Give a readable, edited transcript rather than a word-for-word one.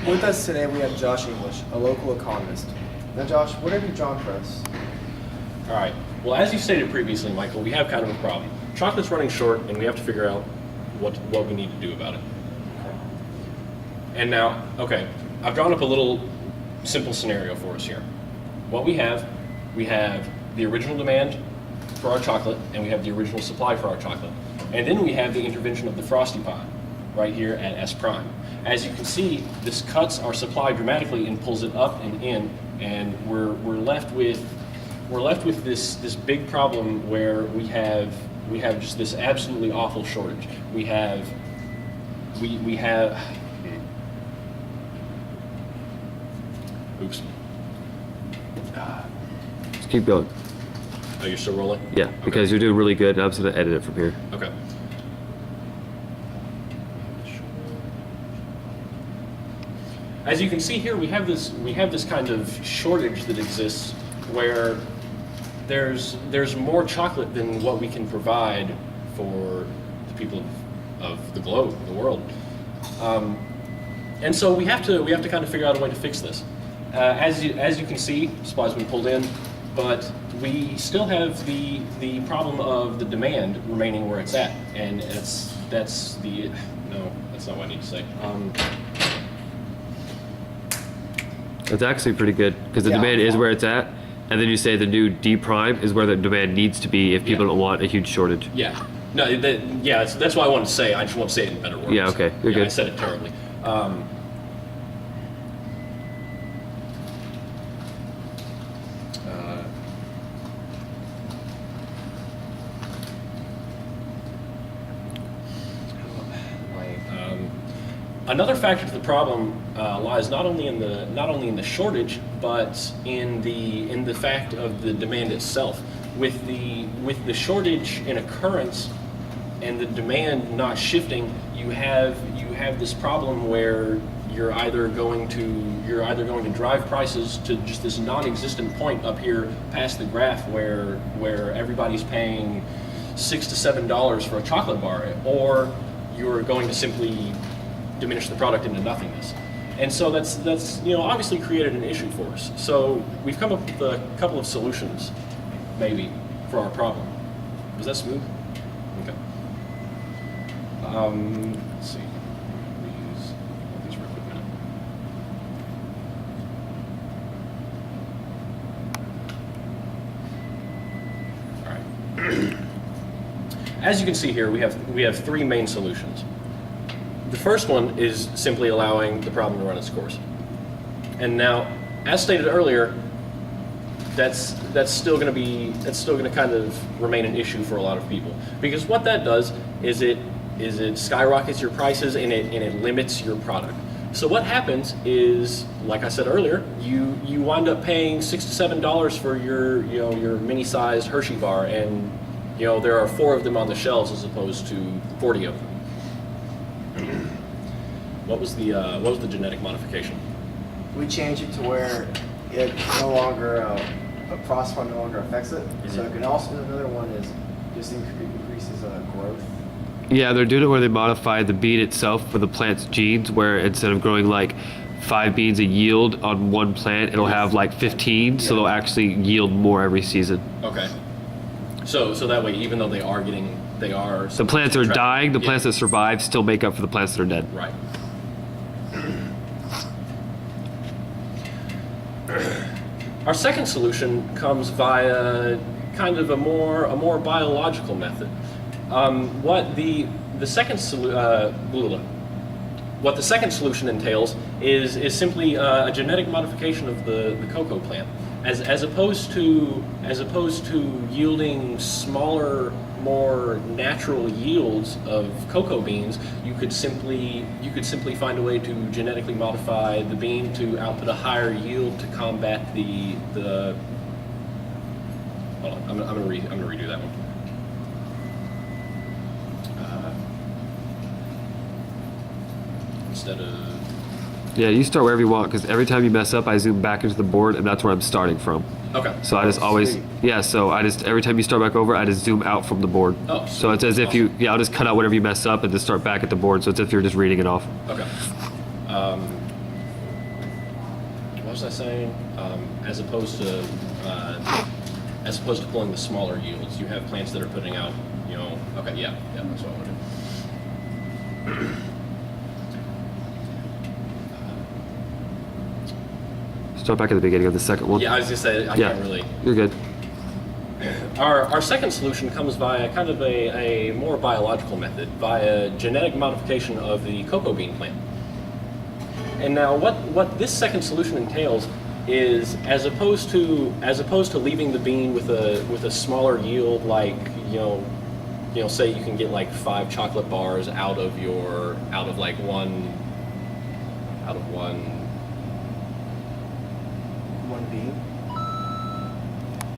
With us today we have Josh English, a local economist. Now Josh, what have you drawn for us? All right. Well, as you stated previously, Michael, we have kind of a problem. Chocolate's running short, and we have to figure out what we need to do about it. Okay. And now, okay, I've drawn up a little simple scenario for us here. What we have the original demand for our chocolate, and we have the original supply for our chocolate. And then we have the intervention of the Frosty Pot right here at S prime. As you can see, this cuts our supply dramatically and pulls it up and in, and we're left with this big problem where we have just this absolutely awful shortage. We have oops. Just keep going. Oh, you're still rolling? Yeah, Okay. because you're doing really good, and I'm just going to edit it from here. Okay. As you can see here, we have this kind of shortage that exists where there's more chocolate than what we can provide for the people of the globe, the world, and so we have to kind of figure out a way to fix this. As you can see, supply's been pulled in, but we still have the problem of the demand remaining where it's at, and that's not what I need to say. It's actually pretty good, because the demand is where it's at, and then you say the new D prime is where the demand needs to be if people don't want a huge shortage. Yeah. No, that's what I wanted to say. I just want to say it in better words. Yeah, okay. You're good. I said it terribly. Another factor to the problem lies not only in the shortage, but in the fact of the demand itself. With the shortage in occurrence and the demand not shifting, you have this problem where you're either going to drive prices to just this non-existent point up here past the graph where everybody's paying $6 to $7 for a chocolate bar, or you're going to simply diminish the product into nothingness. And so that's obviously created an issue for us. So we've come up with a couple of solutions, maybe, for our problem. Was that smooth? Okay. Let's see. Reuse these real quick minute. All right. As you can see here, we have three main solutions. The first one is simply allowing the problem to run its course. And now, as stated earlier, that's still going to kind of remain an issue for a lot of people, because what that does is it skyrockets your prices and it limits your product. So what happens is, like I said earlier, you wind up paying $6 to $7 for your mini sized Hershey bar, and there are 4 of them on the shelves as opposed to 40 of them. What was the genetic modification? We change it to where it no longer a crossfire no longer affects it. Mm-hmm. So it can also, another one is just increases growth. Yeah, they're doing it where they modify the bean itself for the plant's genes, where instead of growing like 5 beans a yield on one plant, it'll have like 15, so they'll actually yield more every season. Okay. So that way, even though the plants are dying, the plants that survive still make up for the plants that are dead. Right. Our second solution comes via kind of a more biological method. What the second solution entails is simply a genetic modification of the cocoa plant, as opposed to yielding smaller, more natural yields of cocoa beans. You could simply find a way to genetically modify the bean to output a higher yield to combat the. Hold on, I'm gonna redo that one. Instead of. Yeah, you start wherever you want, because every time you mess up, I zoom back into the board, and that's where I'm starting from. Okay. So I just always, every time you start back over, I just zoom out from the board. Oh. So it's as if I'll just cut out whatever you mess up and just start back at the board, so it's as if you're just reading it off. Okay. what was I saying? As opposed to pulling the smaller yields, you have plants that are putting out, okay, yeah, that's what I want to do. Start back at the beginning of the second one. Yeah, I was gonna say I Yeah. can't really. You're good. Our second solution comes via kind of a more biological method, via genetic modification of the cocoa bean plant. And now what this second solution entails is, as opposed to leaving the bean with a smaller yield, like say you can get like 5 chocolate bars out of One bean.